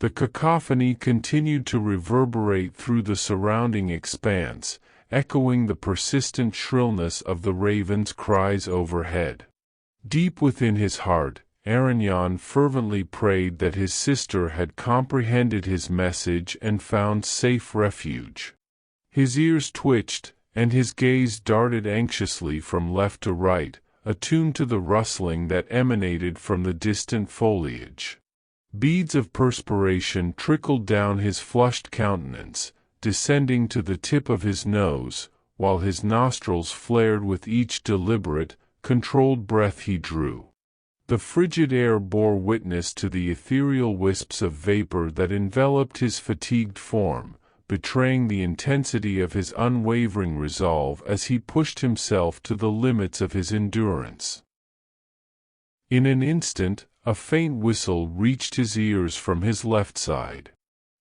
The cacophony continued to reverberate through the surrounding expanse, echoing the persistent shrillness of the raven's cries overhead. Deep within his heart, Aran'yon fervently prayed that his sister had comprehended his message and found safe refuge. His ears twitched, and his gaze darted anxiously from left to right, attuned to the rustling that emanated from the distant foliage. Beads of perspiration trickled down his flushed countenance, descending to the tip of his nose, while his nostrils flared with each deliberate, controlled breath he drew. The frigid air bore witness to the ethereal wisps of vapor that enveloped his fatigued form, betraying the intensity of his unwavering resolve as he pushed himself to the limits of his endurance. In an instant, a faint whistle reached his ears from his left side.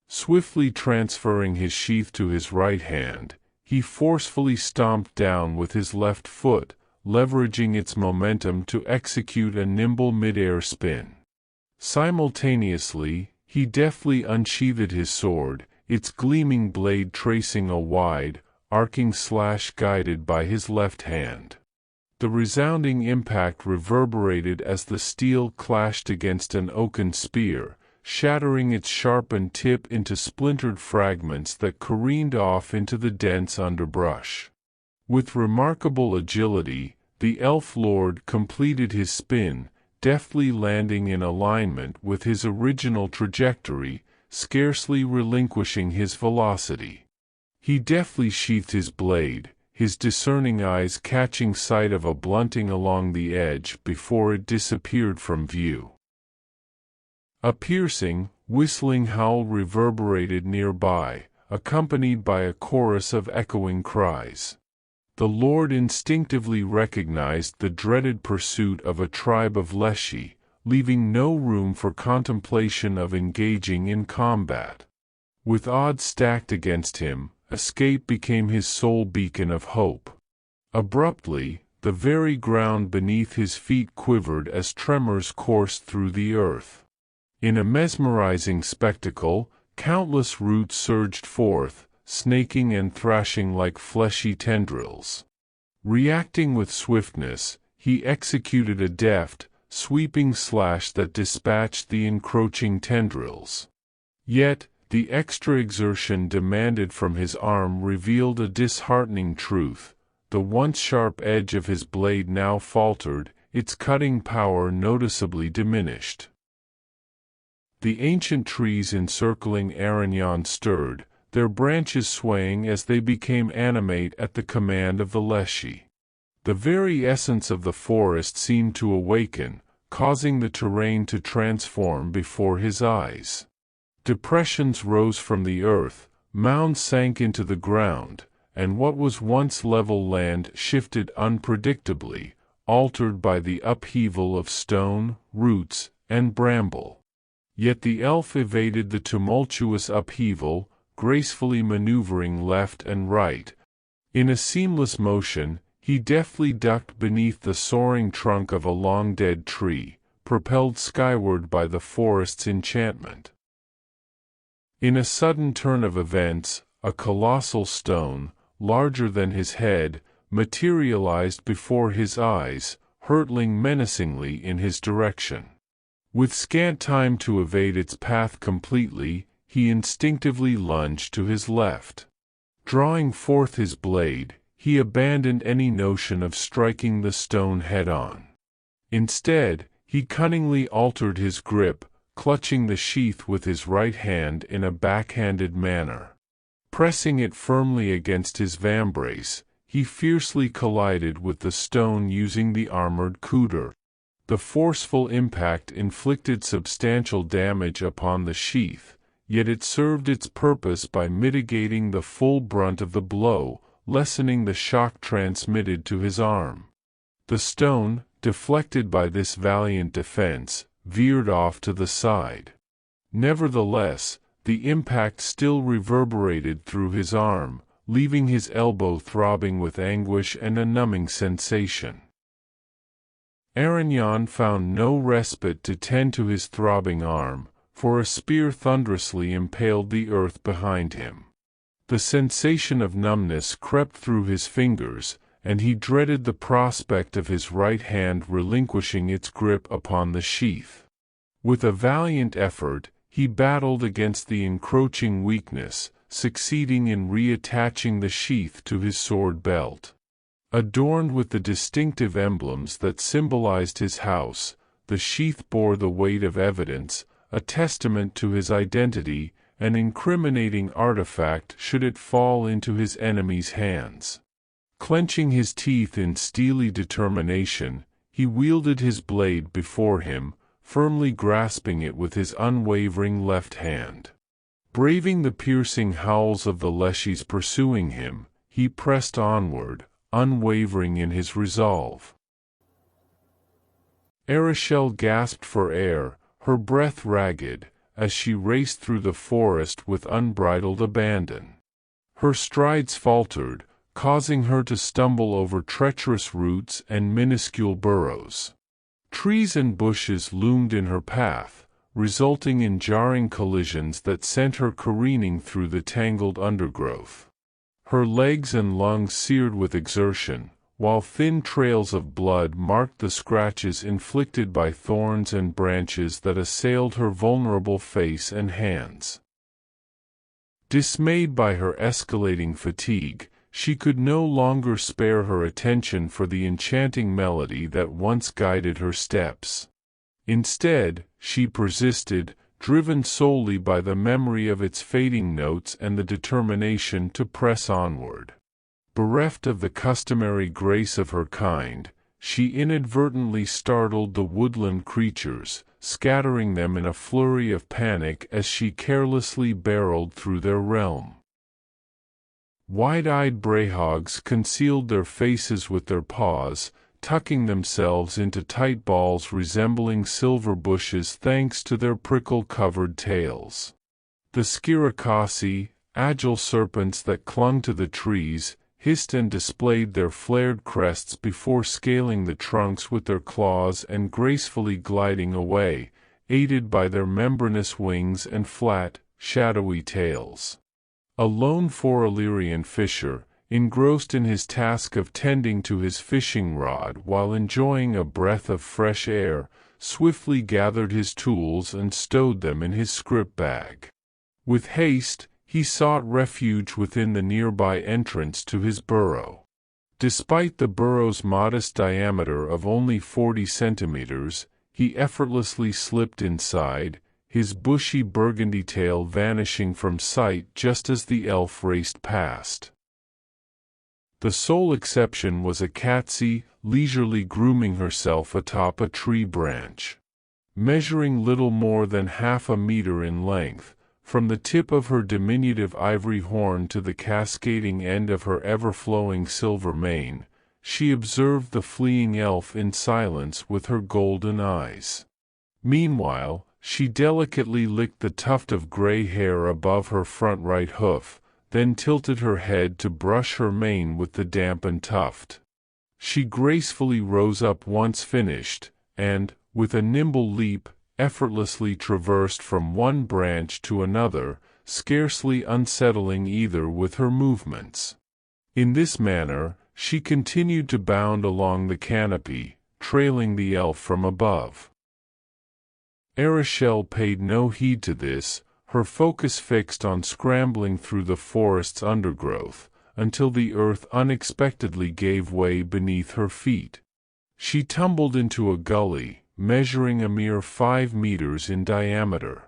Swiftly transferring his sheath to his right hand, he forcefully stomped down with his left foot, leveraging its momentum to execute a nimble mid-air spin. Simultaneously, he deftly unsheathed his sword, its gleaming blade tracing a wide, arcing slash guided by his left hand. The resounding impact reverberated as the steel clashed against an oaken spear, shattering its sharpened tip into splintered fragments that careened off into the dense underbrush. With remarkable agility, the elf lord completed his spin, deftly landing in alignment with his original trajectory, scarcely relinquishing his velocity. He deftly sheathed his blade, his discerning eyes catching sight of a blunting along the edge before it disappeared from view. A piercing, whistling howl reverberated nearby, accompanied by a chorus of echoing cries. The Lord instinctively recognized the dreaded pursuit of a tribe of Leshy, leaving no room for contemplation of engaging in combat. With odds stacked against him, escape became his sole beacon of hope. Abruptly, the very ground beneath his feet quivered as tremors coursed through the earth. In a mesmerizing spectacle, countless roots surged forth, snaking and thrashing like fleshy tendrils. Reacting with swiftness, he executed a deft, sweeping slash that dispatched the encroaching tendrils. Yet, the extra exertion demanded from his arm revealed a disheartening truth. The once sharp edge of his blade now faltered, its cutting power noticeably diminished. The ancient trees encircling Aran'yon stirred, their branches swaying as they became animate at the command of the Leshy. The very essence of the forest seemed to awaken, causing the terrain to transform before his eyes. Depressions rose from the earth, mounds sank into the ground, and what was once level land shifted unpredictably, altered by the upheaval of stone, roots, and bramble. Yet the elf evaded the tumultuous upheaval, gracefully maneuvering left and right. In a seamless motion, he deftly ducked beneath the soaring trunk of a long-dead tree, propelled skyward by the forest's enchantment. In a sudden turn of events, a colossal stone, larger than his head, materialized before his eyes, hurtling menacingly in his direction. With scant time to evade its path completely, he instinctively lunged to his left. Drawing forth his blade, he abandoned any notion of striking the stone head-on. Instead, he cunningly altered his grip, clutching the sheath with his right hand in a backhanded manner. Pressing it firmly against his vambrace, he fiercely collided with the stone using the armored cooter. The forceful impact inflicted substantial damage upon the sheath, yet it served its purpose by mitigating the full brunt of the blow, lessening the shock transmitted to his arm. The stone, deflected by this valiant defense, veered off to the side. Nevertheless, the impact still reverberated through his arm, leaving his elbow throbbing with anguish and a numbing sensation. Aran'yon found no respite to tend to his throbbing arm, for a spear thunderously impaled the earth behind him. The sensation of numbness crept through his fingers, and he dreaded the prospect of his right hand relinquishing its grip upon the sheath. With a valiant effort, he battled against the encroaching weakness, succeeding in reattaching the sheath to his sword belt. Adorned with the distinctive emblems that symbolized his house, the sheath bore the weight of evidence, a testament to his identity, an incriminating artifact should it fall into his enemy's hands. Clenching his teeth in steely determination, he wielded his blade before him, firmly grasping it with his unwavering left hand. Braving the piercing howls of the leshies pursuing him, he pressed onward, unwavering in his resolve. Arashelle gasped for air, her breath ragged, as she raced through the forest with unbridled abandon. Her strides faltered, causing her to stumble over treacherous roots and minuscule burrows. Trees and bushes loomed in her path, resulting in jarring collisions that sent her careening through the tangled undergrowth. Her legs and lungs seared with exertion, while thin trails of blood marked the scratches inflicted by thorns and branches that assailed her vulnerable face and hands. Dismayed by her escalating fatigue, she could no longer spare her attention for the enchanting melody that once guided her steps. Instead, she persisted, driven solely by the memory of its fading notes and the determination to press onward. Bereft of the customary grace of her kind, she inadvertently startled the woodland creatures, scattering them in a flurry of panic as she carelessly barreled through their realm. Wide-eyed brayhogs concealed their faces with their paws, tucking themselves into tight balls resembling silver bushes thanks to their prickle-covered tails. The skirakazi, agile serpents that clung to the trees, hissed and displayed their flared crests before scaling the trunks with their claws and gracefully gliding away, aided by their membranous wings and flat, shadowy tails. A lone Foralirian fisher, engrossed in his task of tending to his fishing rod while enjoying a breath of fresh air, swiftly gathered his tools and stowed them in his scrip bag. With haste, he sought refuge within the nearby entrance to his burrow. Despite the burrow's modest diameter of only 40 centimeters, he effortlessly slipped inside, his bushy burgundy tail vanishing from sight just as the elf raced past. The sole exception was a catsie, leisurely grooming herself atop a tree branch. Measuring little more than half a meter in length, from the tip of her diminutive ivory horn to the cascading end of her ever-flowing silver mane, she observed the fleeing elf in silence with her golden eyes. Meanwhile, she delicately licked the tuft of gray hair above her front right hoof, then tilted her head to brush her mane with the dampened tuft. She gracefully rose up once finished, and, with a nimble leap, effortlessly traversed from one branch to another, scarcely unsettling either with her movements. In this manner, she continued to bound along the canopy, trailing the elf from above. Arashelle paid no heed to this, her focus fixed on scrambling through the forest's undergrowth, until the earth unexpectedly gave way beneath her feet. She tumbled into a gully, measuring a mere 5 meters in diameter.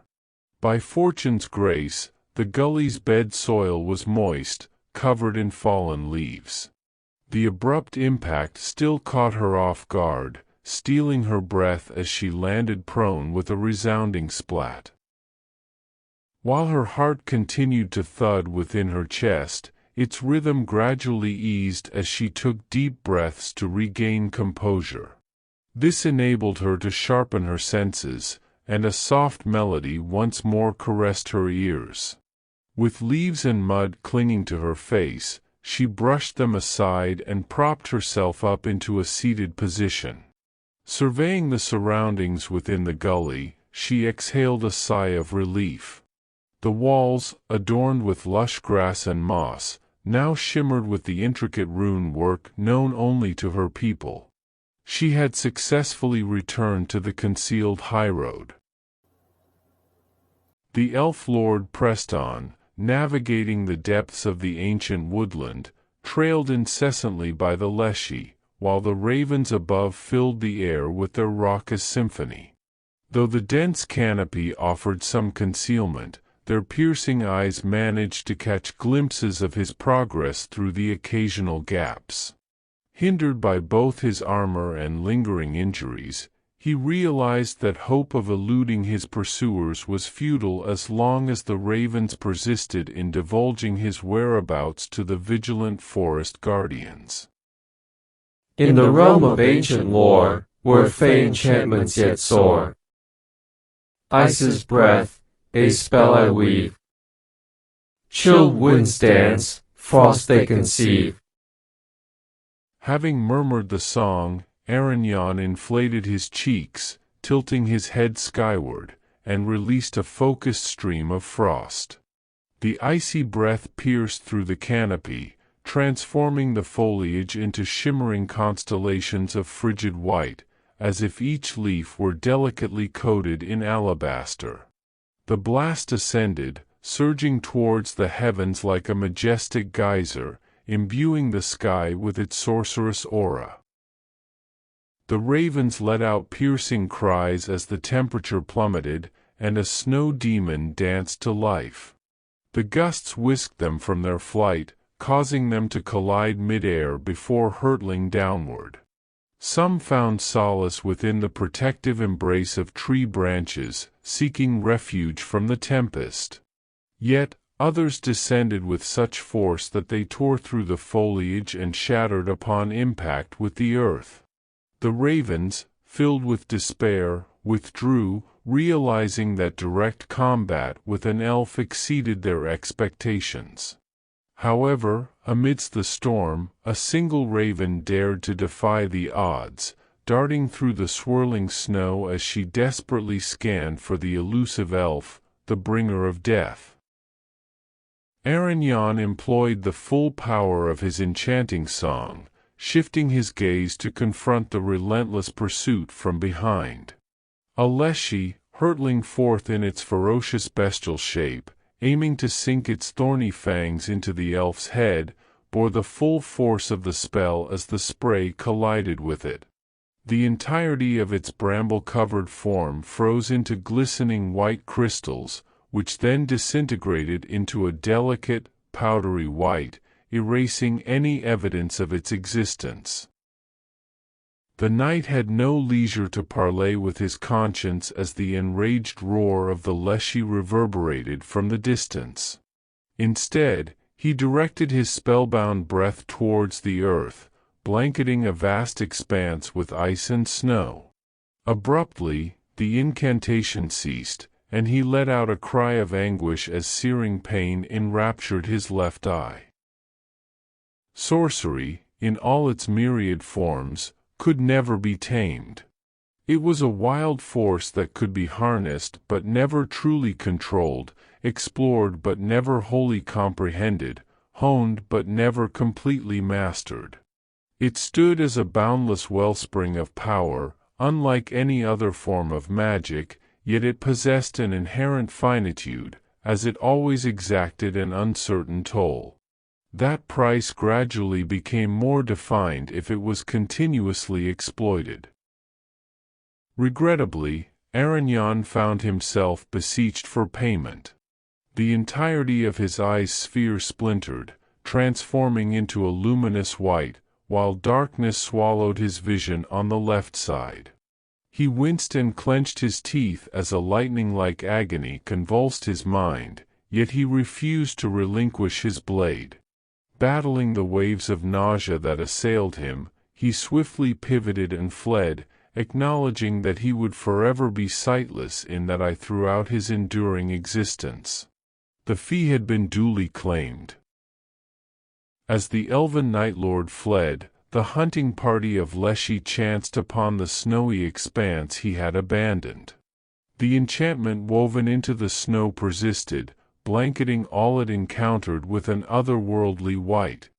By fortune's grace, the gully's bed soil was moist, covered in fallen leaves. The abrupt impact still caught her off guard, stealing her breath as she landed prone with a resounding splat. While her heart continued to thud within her chest, its rhythm gradually eased as she took deep breaths to regain composure. This enabled her to sharpen her senses, and a soft melody once more caressed her ears. With leaves and mud clinging to her face, she brushed them aside and propped herself up into a seated position. Surveying the surroundings within the gully, she exhaled a sigh of relief. The walls, adorned with lush grass and moss, now shimmered with the intricate rune work known only to her people. She had successfully returned to the concealed highroad. The elf lord pressed on, navigating the depths of the ancient woodland, trailed incessantly by the leshy, while the ravens above filled the air with their raucous symphony. Though the dense canopy offered some concealment, their piercing eyes managed to catch glimpses of his progress through the occasional gaps. Hindered by both his armor and lingering injuries, he realized that hope of eluding his pursuers was futile as long as the ravens persisted in divulging his whereabouts to the vigilant forest guardians. In the realm of ancient lore, where fey enchantments yet soar, ice's breath, a spell I weave. Chilled winds dance, frost they conceive. Having murmured the song, Aran'yon inflated his cheeks, tilting his head skyward, and released a focused stream of frost. The icy breath pierced through the canopy, transforming the foliage into shimmering constellations of frigid white, as if each leaf were delicately coated in alabaster. The blast ascended, surging towards the heavens like a majestic geyser, imbuing the sky with its sorcerous aura. The ravens let out piercing cries as the temperature plummeted, and a snow demon danced to life. The gusts whisked them from their flight, causing them to collide mid-air before hurtling downward. Some found solace within the protective embrace of tree branches, seeking refuge from the tempest. Yet, others descended with such force that they tore through the foliage and shattered upon impact with the earth. The ravens, filled with despair, withdrew, realizing that direct combat with an elf exceeded their expectations. However, amidst the storm, a single raven dared to defy the odds, darting through the swirling snow as she desperately scanned for the elusive elf, the bringer of death. Aran'yon employed the full power of his enchanting song, shifting his gaze to confront the relentless pursuit from behind. A leshy, hurtling forth in its ferocious bestial shape, aiming to sink its thorny fangs into the elf's head, bore the full force of the spell as the spray collided with it. The entirety of its bramble-covered form froze into glistening white crystals, which then disintegrated into a delicate, powdery white, erasing any evidence of its existence. The knight had no leisure to parley with his conscience as the enraged roar of the leshy reverberated from the distance. Instead, he directed his spellbound breath towards the earth, blanketing a vast expanse with ice and snow. Abruptly, the incantation ceased, and he let out a cry of anguish as searing pain enraptured his left eye. Sorcery, in all its myriad forms, could never be tamed. It was a wild force that could be harnessed but never truly controlled, explored but never wholly comprehended, honed but never completely mastered. It stood as a boundless wellspring of power, unlike any other form of magic, yet it possessed an inherent finitude, as it always exacted an uncertain toll. That price gradually became more defined if it was continuously exploited. Regrettably, Aran'yon found himself beseeched for payment. The entirety of his eye's sphere splintered, transforming into a luminous white, while darkness swallowed his vision on the left side. He winced and clenched his teeth as a lightning-like agony convulsed his mind, yet he refused to relinquish his blade. Battling the waves of nausea that assailed him, he swiftly pivoted and fled, acknowledging that he would forever be sightless in that eye throughout his enduring existence. The fee had been duly claimed. As the elven Night Lord fled, the hunting party of Leshy chanced upon the snowy expanse he had abandoned. The enchantment woven into the snow persisted, blanketing all it encountered with an otherworldly white.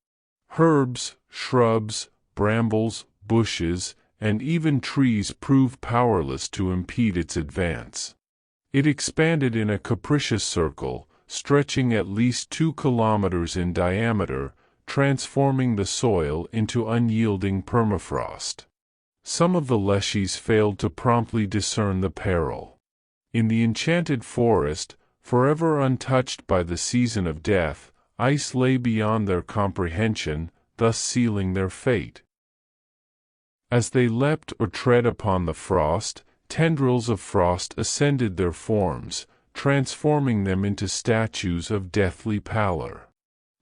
Herbs, shrubs, brambles, bushes, and even trees proved powerless to impede its advance. It expanded in a capricious circle, stretching at least 2 kilometers in diameter, transforming the soil into unyielding permafrost. Some of the leshies failed to promptly discern the peril. In the enchanted forest, forever untouched by the season of death, ice lay beyond their comprehension, thus sealing their fate. As they leapt or tread upon the frost, tendrils of frost ascended their forms, transforming them into statues of deathly pallor.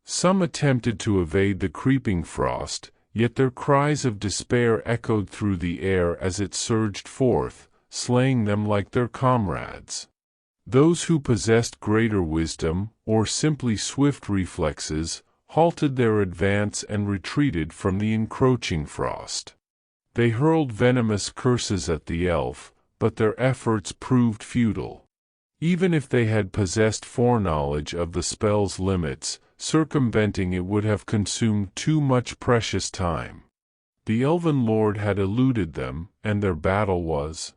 Some attempted to evade the creeping frost, yet their cries of despair echoed through the air as it surged forth, slaying them like their comrades. Those who possessed greater wisdom, or simply swift reflexes, halted their advance and retreated from the encroaching frost. They hurled venomous curses at the elf, but their efforts proved futile. Even if they had possessed foreknowledge of the spell's limits, circumventing it would have consumed too much precious time. The elven lord had eluded them, and their battle was